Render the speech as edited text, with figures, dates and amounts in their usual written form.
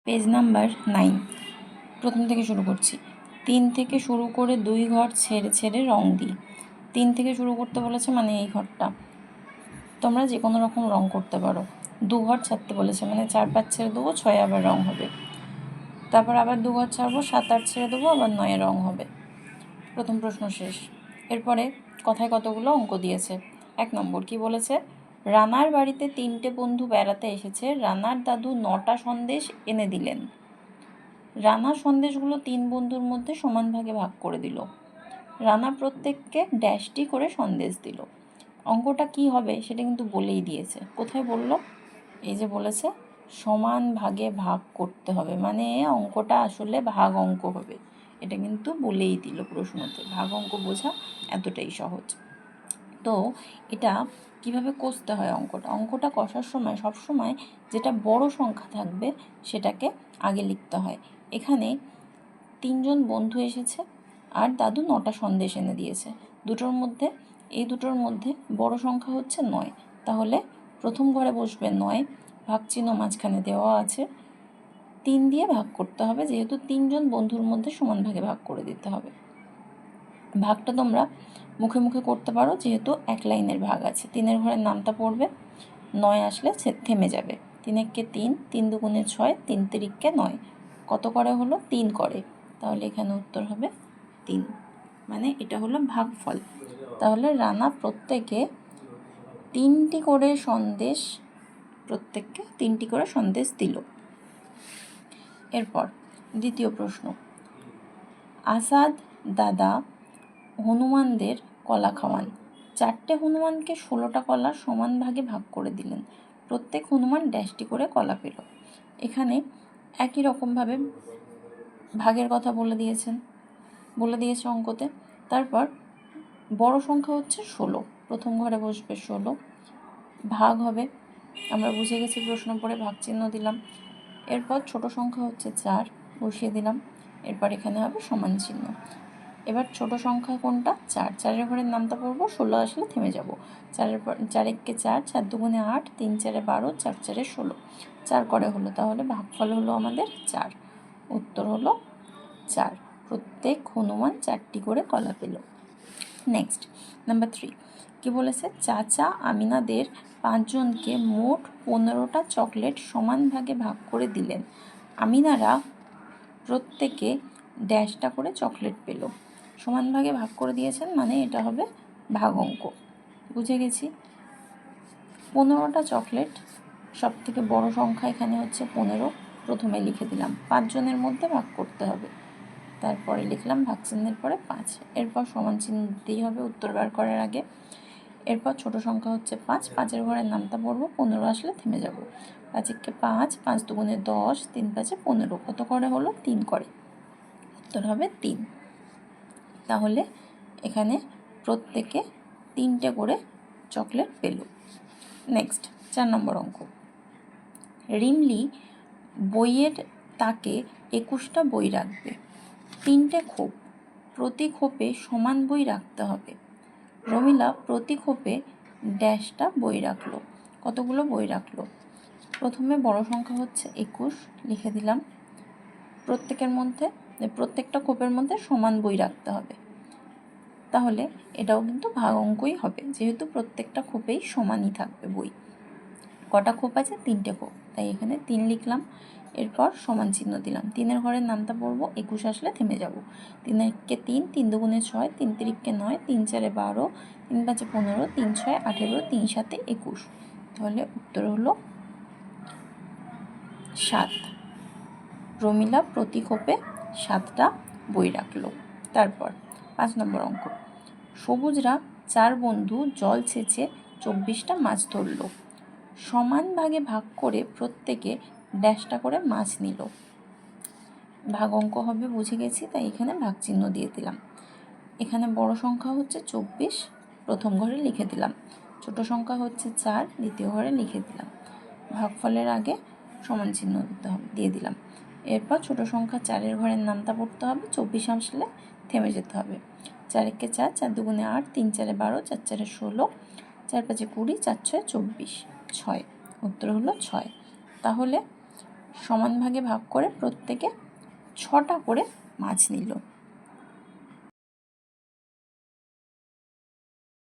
Page number 9 প্রথম থেকে শুরু করছি। 3 থেকে শুরু করে 2 ঘর ছেড়ে ছেড়ে রং দিই। 3 থেকে শুরু করতে বলেছে, মানে এই ঘরটা তোমরা যে কোনো রকম রং করতে পারো। 2 ঘর ছাড়তে বলেছে, মানে 4 5 ছেড়ে দেবো, 6 আবার রং হবে। তারপর আবার 2 ঘর ছাড়বো, 7 8 ছেড়ে দেবো, আবার 9 রং হবে। প্রথম প্রশ্ন শেষ। এরপরে কথায় কতগুলো অঙ্ক দিয়েছে। 1 নম্বর কি বলেছে, রানার বাড়িতে 3টে বন্ধু বেড়াতে এসেছে। রানার দাদু 9টা সন্দেশ এনে দিলেন। রানা সন্দেশগুলো 3 বন্ধুর মধ্যে সমান ভাগে ভাগ করে দিল। রানা প্রত্যেককে ড্যাশটি করে সন্দেশ দিল। অঙ্কটা কি হবে সেটা কিন্তু বলেই দিয়েছে। কোথায় বলল, এই যে বলেছে সমান ভাগে ভাগ করতে হবে, মানে অঙ্কটা আসলে ভাগ অঙ্ক হবে। এটা কিন্তু বলেই দিল প্রশ্নতে। ভাগ অঙ্ক বোঝা এতটাই সহজ। তো এটা কিভাবে কষতে হয় অঙ্কটা কষার সময় সবসময় যেটা বড় সংখ্যা থাকবে সেটাকে আগে লিখতে হয়। এখানে 3জন বন্ধু এসেছে আর দাদু 9টা সন্দেশ এনে দিয়েছে। এই দুটোর মধ্যে বড় সংখ্যা হচ্ছে 9, তাহলে প্রথম ঘরে বসবে 9, ভাগ চিহ্ন মাঝখানে দেওয়া আছে। 3 দিয়ে ভাগ করতে হবে, যেহেতু 3জন বন্ধুর মধ্যে সমান ভাগে ভাগ করে দিতে হবে। ভাগটা তোমরা মুখে মুখে করতে পারো, যেহেতু 1 লাইনের ভাগ আছে। 3-এর ঘরের নামটা পড়বে, 9 আসলে থেমে যাবে। 3 একে 3, 3 দুগুণে 6, 3 তিরিককে 9। কত করে হলো? 3 করে। তাহলে এখানে উত্তর হবে 3, মানে এটা হলো ভাগফল। তাহলে রানা প্রত্যেককে 3টি করে সন্দেশ দিল। এরপর দ্বিতীয় প্রশ্ন, আসাদ দাদা হনুমানদের কলা খাওয়ান। 4টে হনুমানকে 16টা কলা সমান ভাগে ভাগ করে দিলেন। প্রত্যেক হনুমান ড্যাশটি করে কলা পেল। এখানে একই রকমভাবে ভাগের কথা বলে দিয়েছে অঙ্কতে। তারপর বড় সংখ্যা হচ্ছে 16, প্রথম ঘরে বসবে 16, ভাগ হবে, আমরা বুঝে গেছি প্রশ্ন পড়ে, ভাগ চিহ্ন দিলাম। এরপর ছোট সংখ্যা হচ্ছে 4, বসিয়ে দিলাম। এরপর এখানে হবে সমান চিহ্ন। এবার ছোট সংখ্যা কোনটা? 4, 4-এর ঘরের নামটা পড়বো, 16 আসলে থেমে যাব। 4 একে 4, 4 দুগুণে 8, 3 4-এ 12, 4 4-এ 16, 4 করে হলো। তাহলে ভাগফল হলো আমাদের 4, উত্তর হলো 4। প্রত্যেক হনুমান 4টি করে কলা পেল। নেক্সট নাম্বার 3 কি বলেছে, চাচা আমিনাদের 5 জনকে মোট 15টা চকলেট সমান ভাগে ভাগ করে দিলেন। আমিনারা প্রত্যেকে ড্যাশটা করে চকলেট পেল। সমান ভাগে ভাগ করে দিয়েছেন, মানে এটা হবে ভাগ অঙ্ক। বুঝে গেছি। 15টা চকলেট, সব থেকে বড় সংখ্যা এখানে হচ্ছে 15, প্রথমে লিখে দিলাম। 5 জনের মধ্যে ভাগ করতে হবে, তারপরে লিখলাম ভাগ চিহ্নের পরে 5। এরপর সমান চিহ্ন দিতেই হবে উত্তর বার করার আগে। এরপর ছোট সংখ্যা হচ্ছে 5, 5-এর ঘরের নামটা পড়বো, 15 আসলে থেমে যাব। 5 একে 5, 5 দুগুণে 10, 3 5-এ 15, কত করে হলো? 3 করে। উত্তর হবে 3। তাহলে এখানে প্রত্যেকে 3টে করে চকলেট পেল। নেক্সট 4 নম্বর অঙ্ক, রিমলি বইয়ের তাকে 21টা বই রাখবে। 3টে খোপ, প্রতি খোপে সমান বই রাখতে হবে। রমিলা প্রতি খোপে ড্যাশটা বই রাখলো। কতগুলো বই রাখলো? প্রথমে বড় সংখ্যা হচ্ছে 21, লিখে দিলাম। প্রত্যেকটা খোপের মধ্যে সমান বই রাখতে হবে। তাহলে এটাও কিন্তু ভাগ অঙ্কই হবে, যেহেতু প্রত্যেকটা খোপেই সমানই থাকবে বই। কটা খোপ আছে? 3টে খোপ, তাই এখানে 3 লিখলাম। এরপর সমান চিহ্ন দিলাম। 3-এর ঘরের নামটা পড়বো, 21 আসলে থেমে যাব। 3 একে 3, 3 দুগুণে 6, 3 তিরিককে 9, 3 4-এ 12, 3 5-এ 15, 3 6-এ 18, 3 7-এ 21। তাহলে উত্তর হলো 7। রমিলা প্রতি খোপে 7টা বই রাখলো। তারপর 5 নম্বর অঙ্ক, সবুজরা 4 বন্ধু জল ছেঁচে 24টা মাছ ধরল। সমান ভাগে ভাগ করে প্রত্যেকে ড্যাশটা করে মাছ নিল। ভাগ অঙ্ক হবে, বুঝে গেছি, তাই এখানে ভাগ চিহ্ন দিয়ে দিলাম। এখানে বড় সংখ্যা হচ্ছে 24, প্রথম ঘরে লিখে দিলাম। ছোট সংখ্যা হচ্ছে 4, দ্বিতীয় ঘরে লিখে দিলাম। ভাগফলের আগে সমান চিহ্ন দিয়ে দিলাম। এরপর ছোট সংখ্যা 4-এর ঘরের নামটা পড়তে হবে, 24 আসলে থেমে যেতে হবে। 4 একে 4, 4 দুগুণে 8, 3 4-এ 12, 4 4-এ 16, 4 5-এ 20, 4 6-এ 24, 6, উত্তর হলো 6। তাহলে সমান ভাগে ভাগ করে প্রত্যেকে 6টা করে মাছ নিল।